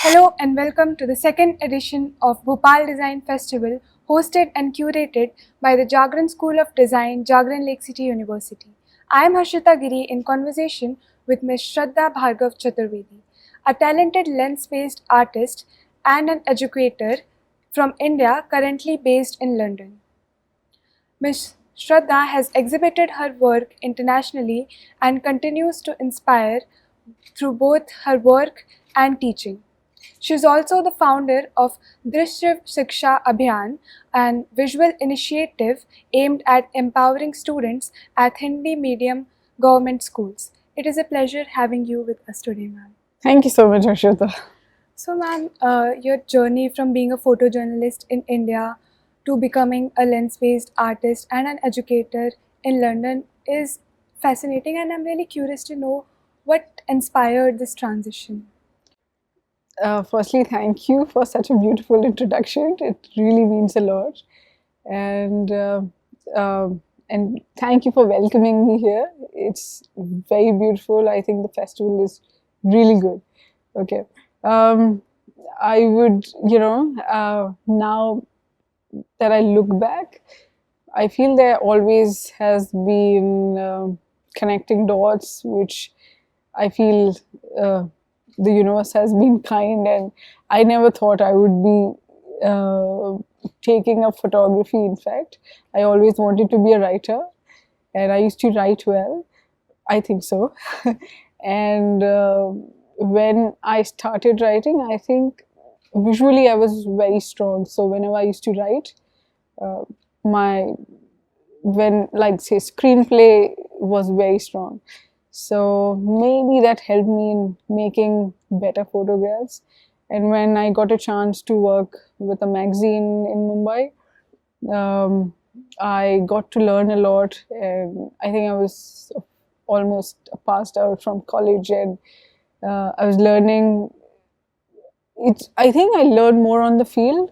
Hello and welcome to the second edition of Bhopal Design Festival, hosted and curated by the Jagran School of Design, Jagran Lakecity University. I am Harshita Giri in conversation with Ms. Shraddha Bhargava Chaturvedi, a talented lens-based artist and an educator from India currently based in London. Ms. Shraddha has exhibited her work internationally and continues to inspire through both her work and teaching. She is also the founder of Drishya Shiksha Abhiyan, an visual initiative aimed at empowering students at Hindi medium government schools. It is a pleasure having you with us today, ma'am. Thank you so much, Harshita. So, ma'am, your journey from being a photojournalist in India to becoming a lens-based artist and an educator in London is fascinating, and I'm really curious to know what inspired this transition. Firstly, thank you for such a beautiful introduction. It really means a lot, and and thank you for welcoming me here. It's very beautiful. I think the festival is really good. Okay, I would, now that I look back, I feel there always has been connecting dots, which I feel the universe has been kind, and I never thought I would be taking up photography. In fact, I always wanted to be a writer, and I used to write well. I think so. And when I started writing, I think visually I was very strong. So whenever I used to write, my like say screenplay was very strong. So maybe that helped me in making better photographs. And when I got a chance to work with a magazine in Mumbai, I got to learn a lot. And I think I was almost passed out from college, and I was learning. I think I learned more on the field.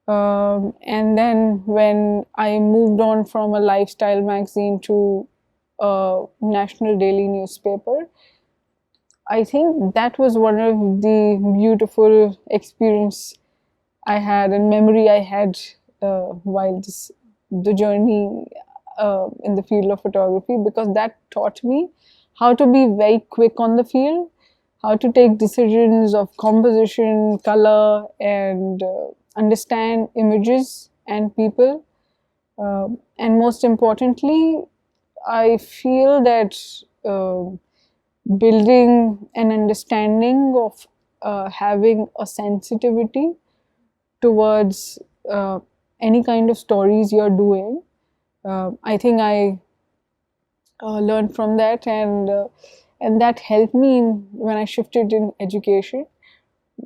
And then when I moved on from a lifestyle magazine to a national daily newspaper, I think that was one of the beautiful experience I had and memory I had while the journey in the field of photography, because that taught me how to be very quick on the field, how to take decisions of composition, color, and understand images and people. And most importantly, I feel that building an understanding of having a sensitivity towards any kind of stories you're doing. I think I learned from that, and that helped me when I shifted in education.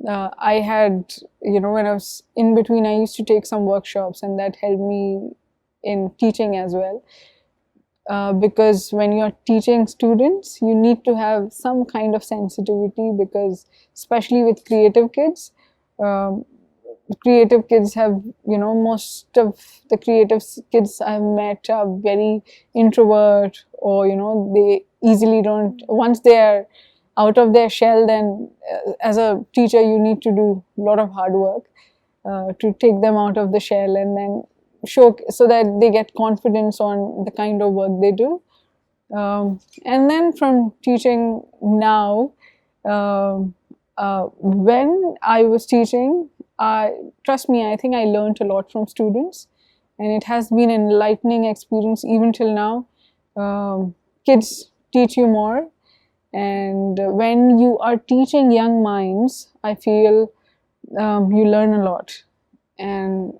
I had, when I was in between, I used to take some workshops, and that helped me in teaching as well. Because when you're teaching students, you need to have some kind of sensitivity, because especially with creative kids have, most of the creative kids I've met are very introvert, or they easily don't, once they're out of their shell, then as a teacher you need to do a lot of hard work to take them out of the shell, and then show so that they get confidence on the kind of work they do. And then from teaching now, when I was teaching, trust me, I think I learned a lot from students, and it has been an enlightening experience even till now. Kids teach you more, and when you are teaching young minds, I feel you learn a lot. And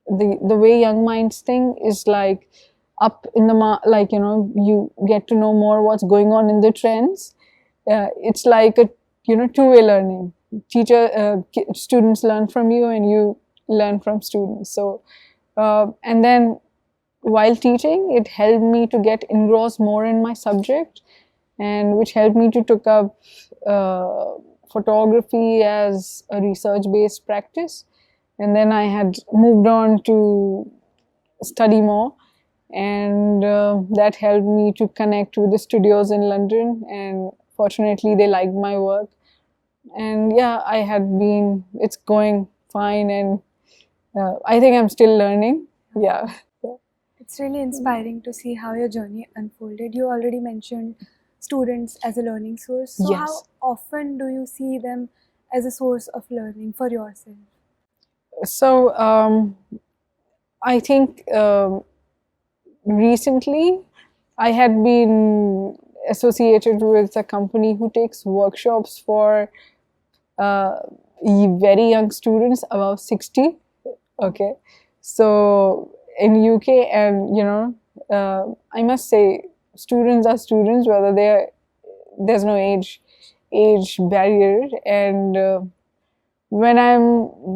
the way young minds think is like up in the like, you get to know more what's going on in the trends. It's like a two-way learning. Students learn from you, and you learn from students. So and then while teaching, it helped me to get engrossed more in my subject, and which helped me to take up photography as a research-based practice. And then I had moved on to study more, and that helped me to connect with the studios in London, and fortunately they liked my work. and yeah, it's going fine, and I think I'm still learning. Yeah. It's really inspiring to see how your journey unfolded. You already mentioned students as a learning source. So, how Yes. often do you see them as a source of learning for yourself? So I think recently I had been associated with a company who takes workshops for uh, very young students above 60. Okay. So in UK, and I must say, students are students, whether there's no age barrier. And when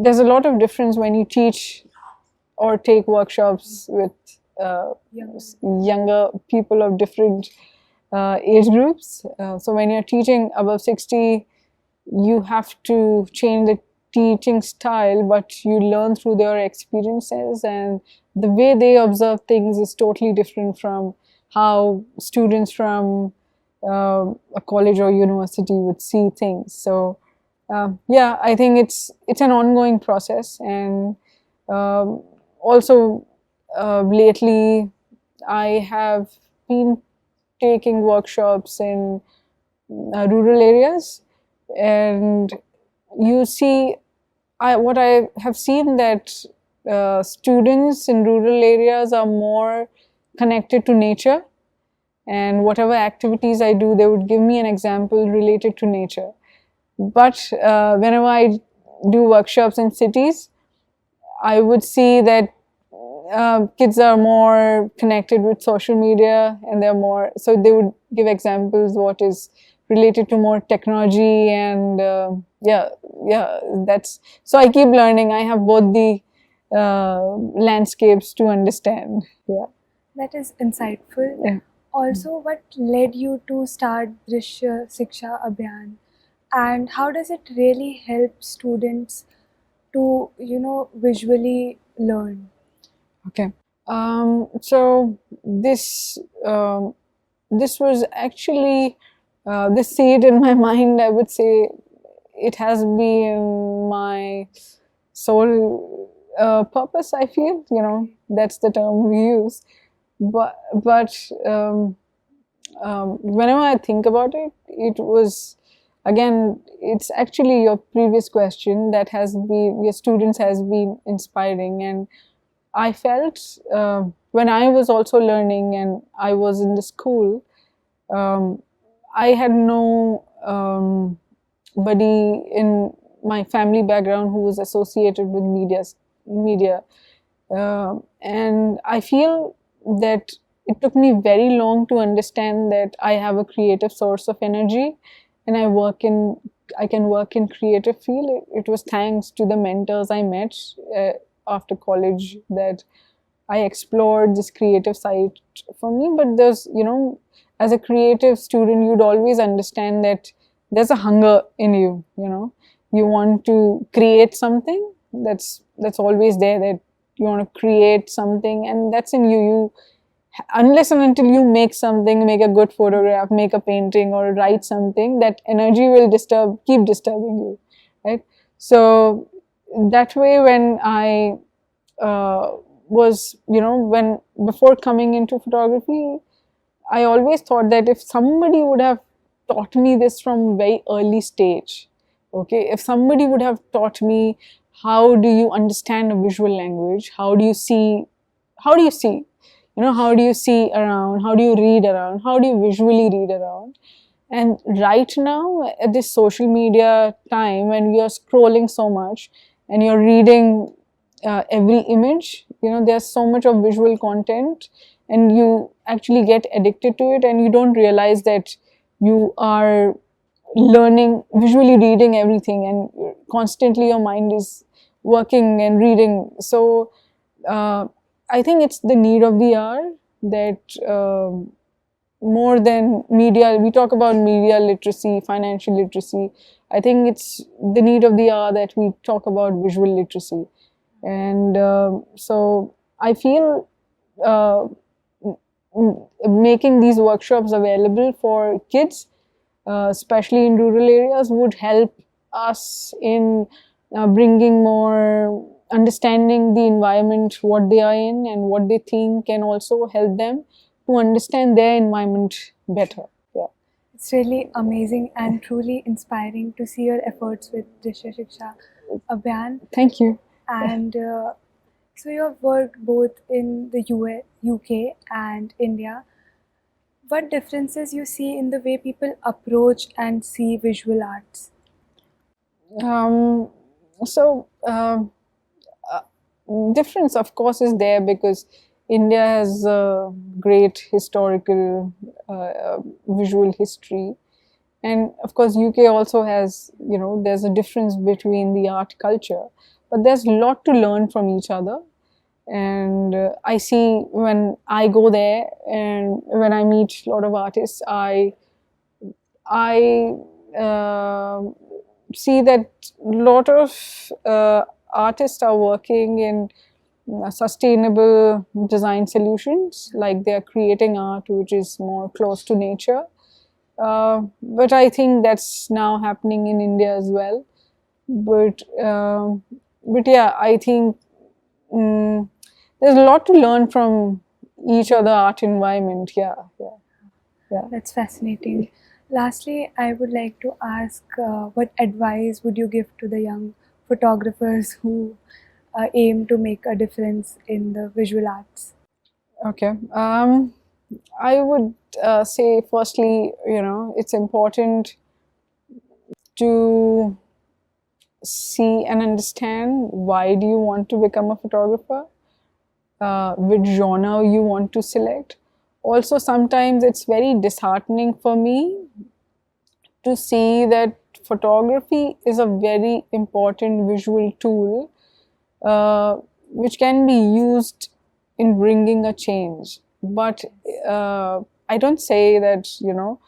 there's a lot of difference when you teach or take workshops with younger people of different age groups. So when you're teaching above 60, you have to change the teaching style, but you learn through their experiences, and the way they observe things is totally different from how students from a college or university would see things. So yeah, I think it's an ongoing process. And also lately I have been taking workshops in rural areas, and you see, what I have seen that students in rural areas are more connected to nature, and whatever activities I do, they would give me an example related to nature. But whenever I do workshops in cities, I would see that kids are more connected with social media, and they're more, so they would give examples what is related to more technology. And yeah, that's, so I keep learning. I have both the landscapes to understand. Yeah. That is insightful. Yeah. Also, what led you to start Drishya Siksha Abhiyan, and how does it really help students to, visually learn? Okay. So this was actually this seed in my mind. I would say it has been my sole purpose. I feel, that's the term we use. But whenever I think about it, it was, again, it's actually your previous question that has been, your students has been inspiring. And I felt when I was also learning and I was in the school, um, I had no buddy in my family background who was associated with media. And I feel that it took me very long to understand that I have a creative source of energy, and I can work in creative field. It was thanks to the mentors I met after college that I explored this creative side for me. But there's, as a creative student, you'd always understand that there's a hunger in you. You want to create something. That's always there. That you want to create something, and that's in you. Unless and until you make something, make a good photograph, make a painting, or write something, that energy will keep disturbing you, right? So that way, when I was, when before coming into photography, I always thought that if somebody would have taught me this from very early stage, okay, if somebody would have taught me how do you understand a visual language, how do you see, how do you see around, how do you read around, how do you visually read around. And right now, at this social media time, when you're scrolling so much and you're reading every image, there's so much of visual content, and you actually get addicted to it, and you don't realize that you are learning, visually reading everything, and constantly your mind is working and reading. So I think it's the need of the hour that more than media, we talk about media literacy, financial literacy. I think it's the need of the hour that we talk about visual literacy. And so I feel making these workshops available for kids, especially in rural areas, would help us in bringing more understanding the environment, what they are in and what they think, and also help them to understand their environment better. Yeah. It's really amazing and truly inspiring to see your efforts with Drishya Shiksha Abhiyan. Thank you. And so you have worked both in the US, UK and India. What differences you see in the way people approach and see visual arts? Um, so difference of course is there because India has a great historical visual history, and of course UK also has, you know, there's a difference between the art culture, but there's a lot to learn from each other. And I see when I go there and when I meet a lot of artists, I see that a lot of artists are working in sustainable design solutions, like they are creating art which is more close to nature. But I think that's now happening in India as well. But yeah, I think there's a lot to learn from each other art environment. Yeah. That's fascinating. Lastly, I would like to ask what advice would you give to the young photographers who aim to make a difference in the visual arts? Okay. I would say, firstly, you know, it's important to see and understand why do you want to become a photographer, which genre you want to select. Also, sometimes it's very disheartening for me to see that photography is a very important visual tool which can be used in bringing a change. But I don't say that, you know,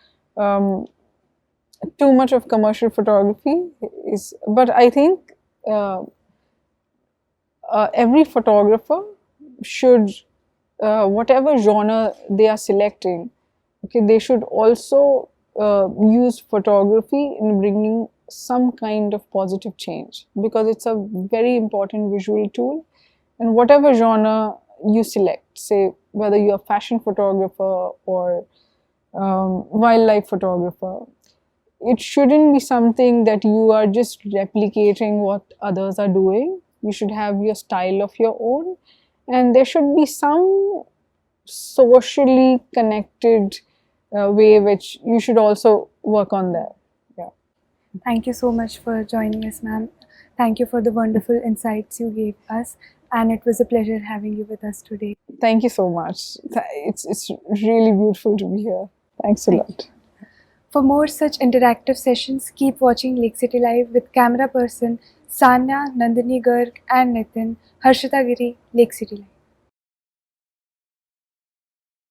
too much of commercial photography is, but I think every photographer should, whatever genre they are selecting, okay, they should also use photography in bringing some kind of positive change, because it's a very important visual tool. And whatever genre you select, say whether you're a fashion photographer or wildlife photographer, it shouldn't be something that you are just replicating what others are doing. You should have your style of your own, and there should be some socially connected way which you should also work on there. Yeah. Thank you so much for joining us, ma'am. Thank you for the wonderful insights you gave us, and it was a pleasure having you with us today. Thank you so much. It's really beautiful to be here. Thanks a lot. For more such interactive sessions, keep watching Lakecity Live with camera person Sanya, Nandini, Garg and Nitin. Harshita, Giri, Lakecity Live.